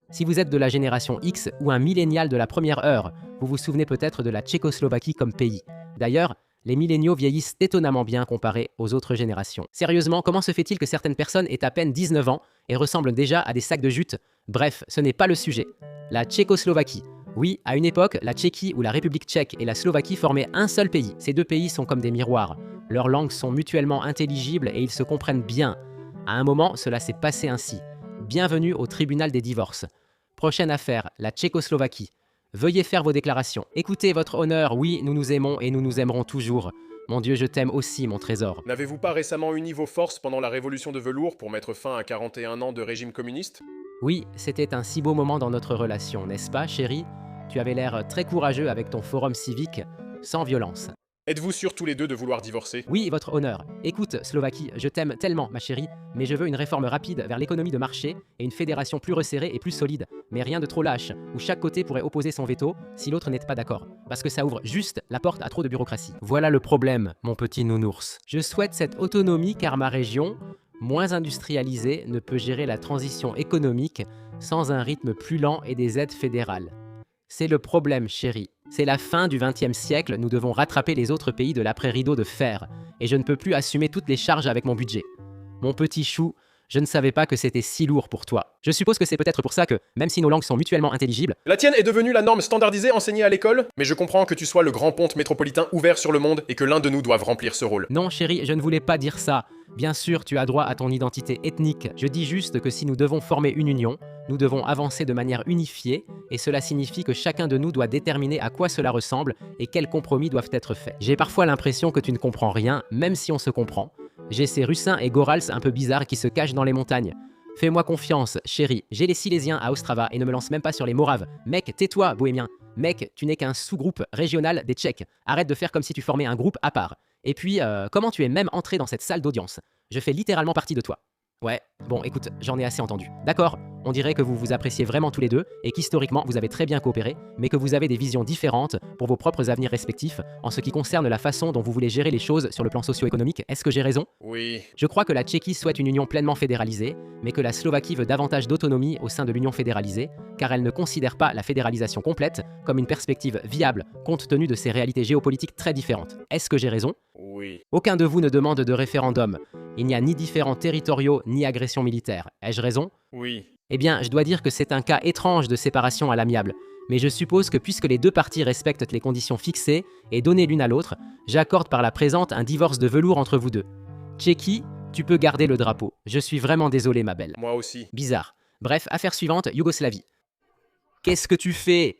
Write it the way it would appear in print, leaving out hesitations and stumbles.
Si vous êtes de la génération X ou un millénial de la première heure, vous vous souvenez peut-être de la Tchécoslovaquie comme pays. D'ailleurs, les milléniaux vieillissent étonnamment bien comparés aux autres générations. Sérieusement, comment se fait-il que certaines personnes aient à peine 19 ans et ressemblent déjà à des sacs de jute? Bref, ce n'est pas le sujet. La Tchécoslovaquie. Oui, à une époque, la Tchéquie ou la République tchèque et la Slovaquie formaient un seul pays. Ces deux pays sont comme des miroirs. Leurs langues sont mutuellement intelligibles et ils se comprennent bien. À un moment, cela s'est passé ainsi. Bienvenue au tribunal des divorces. Prochaine affaire, la Tchécoslovaquie. Veuillez faire vos déclarations. Écoutez, votre honneur, oui, nous nous aimons et nous nous aimerons toujours. Mon Dieu, je t'aime aussi, mon trésor. N'avez-vous pas récemment uni vos forces pendant la révolution de velours pour mettre fin à 41 ans de régime communiste? Oui, c'était un si beau moment dans notre relation, n'est-ce pas, chérie? Tu avais l'air très courageux avec ton forum civique, sans violence. Êtes-vous sûrs tous les deux de vouloir divorcer? Oui, votre honneur. Écoute, Slovaquie, je t'aime tellement, ma chérie, mais je veux une réforme rapide vers l'économie de marché et une fédération plus resserrée et plus solide, mais rien de trop lâche, où chaque côté pourrait opposer son veto si l'autre n'est pas d'accord, parce que ça ouvre juste la porte à trop de bureaucratie. Voilà le problème, mon petit nounours. Je souhaite cette autonomie car ma région, moins industrialisée, ne peut gérer la transition économique sans un rythme plus lent et des aides fédérales. C'est le problème, chérie. C'est la fin du XXe siècle, nous devons rattraper les autres pays de l'après-rideau de fer. Et je ne peux plus assumer toutes les charges avec mon budget. Mon petit chou, je ne savais pas que c'était si lourd pour toi. Je suppose que c'est peut-être pour ça que, même si nos langues sont mutuellement intelligibles... La tienne est devenue la norme standardisée enseignée à l'école, mais je comprends que tu sois le grand ponte métropolitain ouvert sur le monde et que l'un de nous doive remplir ce rôle. Non, chérie, je ne voulais pas dire ça. Bien sûr, tu as droit à ton identité ethnique. Je dis juste que si nous devons former une union, nous devons avancer de manière unifiée, et cela signifie que chacun de nous doit déterminer à quoi cela ressemble et quels compromis doivent être faits. J'ai parfois l'impression que tu ne comprends rien, même si on se comprend. J'ai ces Russins et Gorals un peu bizarres qui se cachent dans les montagnes. Fais-moi confiance, chérie, j'ai les Silésiens à Ostrava et ne me lance même pas sur les Moraves. Mec, tais-toi, bohémien. Mec, tu n'es qu'un sous-groupe régional des Tchèques. Arrête de faire comme si tu formais un groupe à part. Et puis, comment tu es même entré dans cette salle d'audience? Je fais littéralement partie de toi. Ouais, bon, écoute, j'en ai assez entendu. D'accord, on dirait que vous vous appréciez vraiment tous les deux et qu'historiquement vous avez très bien coopéré, mais que vous avez des visions différentes pour vos propres avenirs respectifs en ce qui concerne la façon dont vous voulez gérer les choses sur le plan socio-économique. Est-ce que j'ai raison? Oui. Je crois que la Tchéquie souhaite une union pleinement fédéralisée, mais que la Slovaquie veut davantage d'autonomie au sein de l'union fédéralisée, car elle ne considère pas la fédéralisation complète comme une perspective viable compte tenu de ses réalités géopolitiques très différentes. Est-ce que j'ai raison? Oui. Aucun de vous ne demande de référendum. Il n'y a ni différends territoriaux ni agression militaire. Ai-je raison? Oui. Eh bien, je dois dire que c'est un cas étrange de séparation à l'amiable. Mais je suppose que puisque les deux parties respectent les conditions fixées et données l'une à l'autre, j'accorde par la présente un divorce de velours entre vous deux. Tchéquie, tu peux garder le drapeau. Je suis vraiment désolé, ma belle. Moi aussi. Bizarre. Bref, affaire suivante, Yougoslavie. Qu'est-ce que tu fais?